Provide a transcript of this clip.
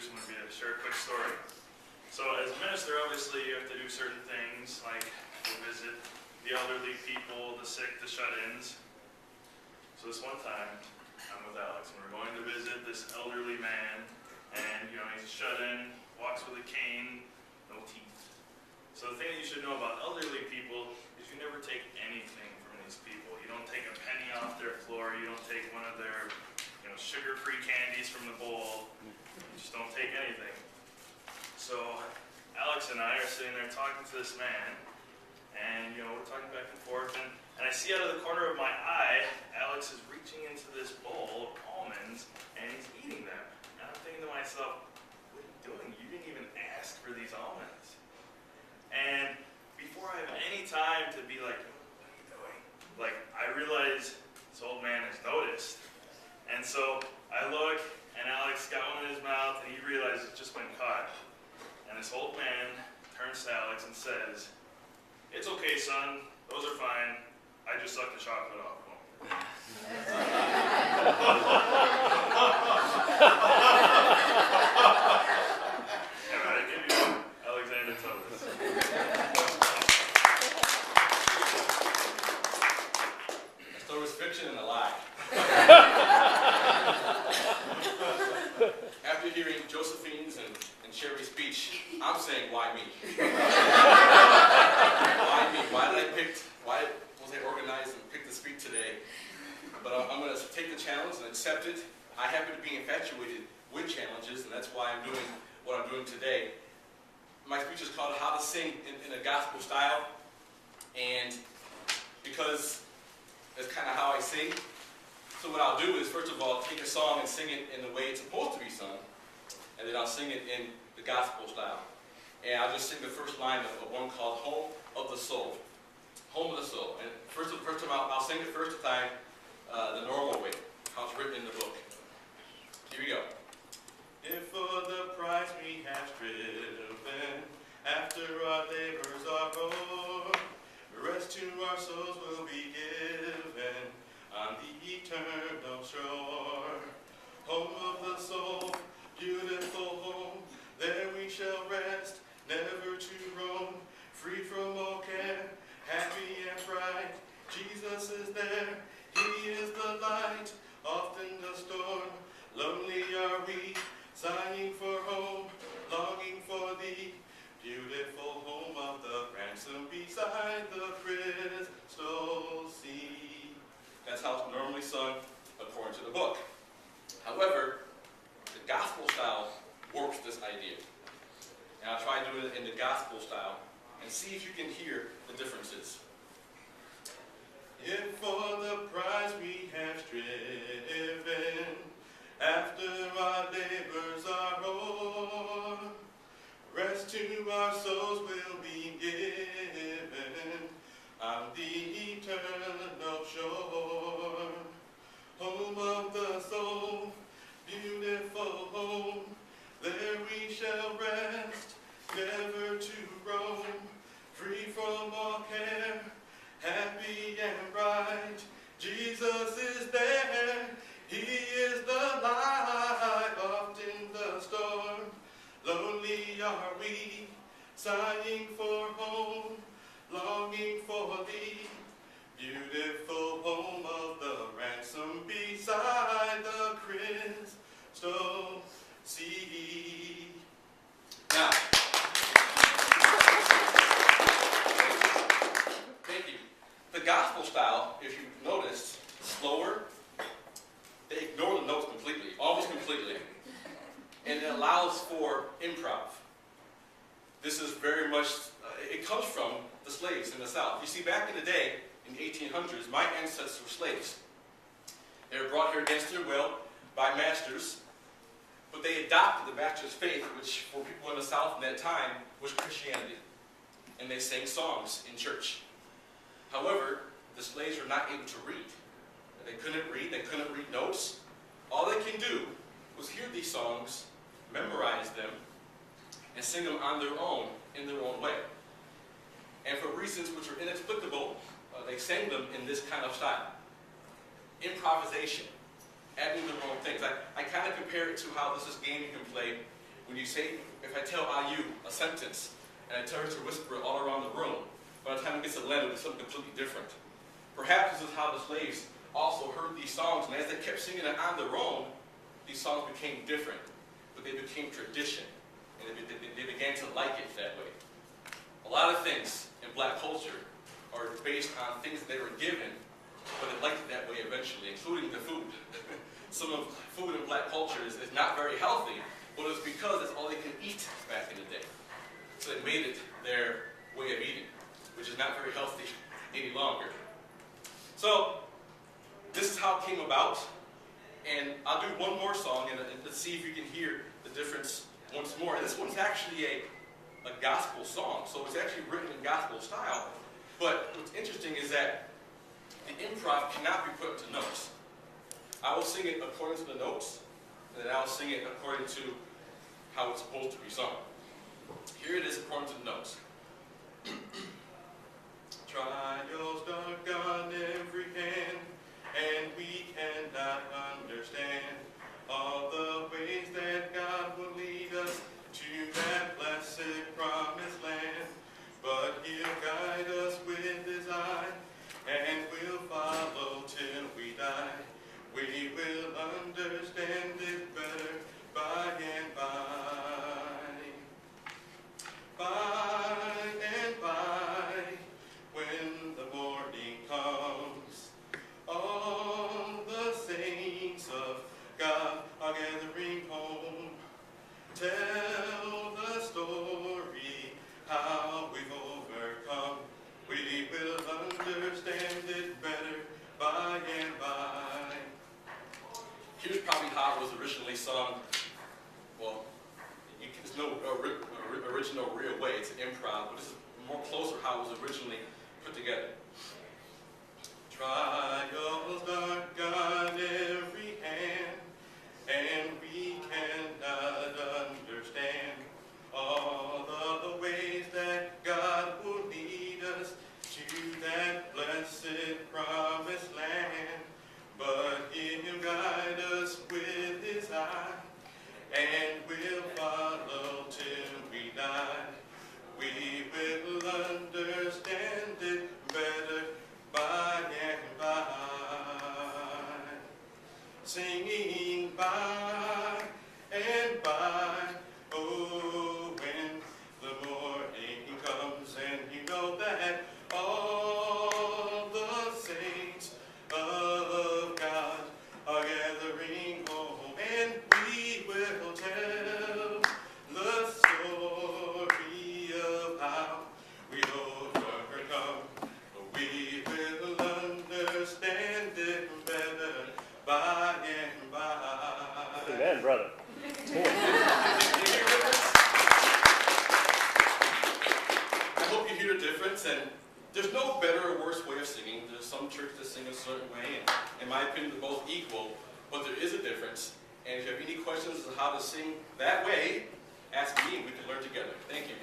introduce, I'm going to share a quick story. So as a minister, obviously you have to do certain things, like to visit the elderly people, the sick, the shut-ins. So this one time, I'm with Alex, and we're going to visit this elderly man, and he's shut in, walks with a cane, no teeth. So the thing that you should know about elderly people is you never take anything from these people. You don't take a penny off their floor, you don't take one of their sugar-free candies from the bowl. You just don't take anything. So Alex and I are sitting there talking to this man, and we're talking back and forth, and I see out of the corner of my eye, Alex is reaching into this bowl of almonds, and he's eating them. And I'm thinking to myself, what are you doing? You didn't even ask for these almonds. And before I have any time to be like, what are you doing? I realize this old man has noticed. And so I look, and Alex got one in his mouth, and he realizes it's just been caught. And this old man turns to Alex and says, "It's okay, son. Those are fine. I just sucked the chocolate off of them." And I give you Alexander Toast. That story was fiction and a lie. After hearing Josephine's and Sherry's speech, I'm saying, why me? Why me? Why was I organized and picked to speak today? But I'm going to take the challenge and accept it. I happen to be infatuated with challenges, and that's why I'm doing what I'm doing today. My speech is called How to Sing in a Gospel Style, and because that's kind of how I sing. So what I'll do is, first of all, take a song and sing it in the way it's supposed to be sung, and then I'll sing it in the gospel style. And I'll just sing the first line of one called Home of the Soul. Home of the Soul. And first time I'll sing it first time the normal way, how it's written in the book. Here we go. If for the prize we have striven, after our labors are o'er, rest to our souls will be given on the eternal shore. Home of the soul, beautiful home, there we shall rest, never to roam, free from all care, happy and bright. Jesus is there, He is the light, often the storm, lonely are we, sighing for home, longing for thee, beautiful home of the ransom beside the crystal sea. That's how it's normally sung according to the book. However, the gospel style works this idea. And I'll try doing it in the gospel style and see if you can hear the differences. If for the prize we have striven, after our labors are o'er, rest to our souls will be given on the eternal shore. Home of the soul, beautiful home, there we shall rest, never to roam, free from all care, happy and bright. Jesus is there, He is the light, oft in the storm, lonely are we, sighing for home, longing for thee, beautiful home of the ransom beside the crystal sea. Now, thank you. The gospel style, if you noticed, slower. They ignore the notes completely, almost completely. And it allows for improv. This is very much, it comes from the slaves in the South. You see, back in the day, in the 1800s, my ancestors were slaves. They were brought here against their will by masters, but they adopted the master's faith, which for people in the South in that time was Christianity. And they sang songs in church. However, the slaves were not able to read. They couldn't read notes. All they can do was hear these songs, memorize them, and sing them on their own, in their own way. And for reasons which are inexplicable, they sang them in this kind of style. Improvisation, adding their own things. I kind of compare it to how this is a game you can play when you say, if I tell IU a sentence, and I tell her to whisper it all around the room, by the time it gets to Atlanta, it'll be something completely different. Perhaps this is how the slaves also heard these songs, and as they kept singing it on their own, these songs became different, but they became tradition, and they began to like it that way. A lot of things in black culture are based on things that they were given, but they liked it that way eventually, including the food. Some of food in black culture is not very healthy, but it's because that's all they could eat back in the day. So they made it their way of eating, which is not very healthy any longer. So this is how it came about, and I'll do one more song, and let's see if you can hear the difference once more. And this one's actually a gospel song, so it's actually written in gospel style. But what's interesting is that the improv cannot be put into notes. I will sing it according to the notes, and then I'll sing it according to how it's supposed to be sung. Here it is according to the notes. Trials dark on every hand, and we cannot understand all the ways that God will lead us to that blessed promised land. But He'll guide us with His eye, and we'll follow till we die. We will understand it better by and by. By and by, when the morning comes, all the saints of God are gathering home. Tell the story how we've overcome. We will understand it better by and by. Here's probably how it was originally sung. Well, there's no original real way. It's an improv, but this is more closer how it was originally put together. Trials dark on every hand, and we cannot understand all of the ways that God will lead us to that blessed promised land. But He'll guide us with His eye, and we'll follow till we die. We will understand it better by and by. Singing by and by, oh, when the morning comes, and you know that all the saints of God are gathering home, and we will tell the story of how we overcome. We will understand it better by and by. Amen, brother. I hope you hear the difference, and there's no better or worse way of singing. There's some churches that sing a certain way, and in my opinion, they're both equal, but there is a difference. And if you have any questions as to how to sing that way, ask me and we can learn together. Thank you.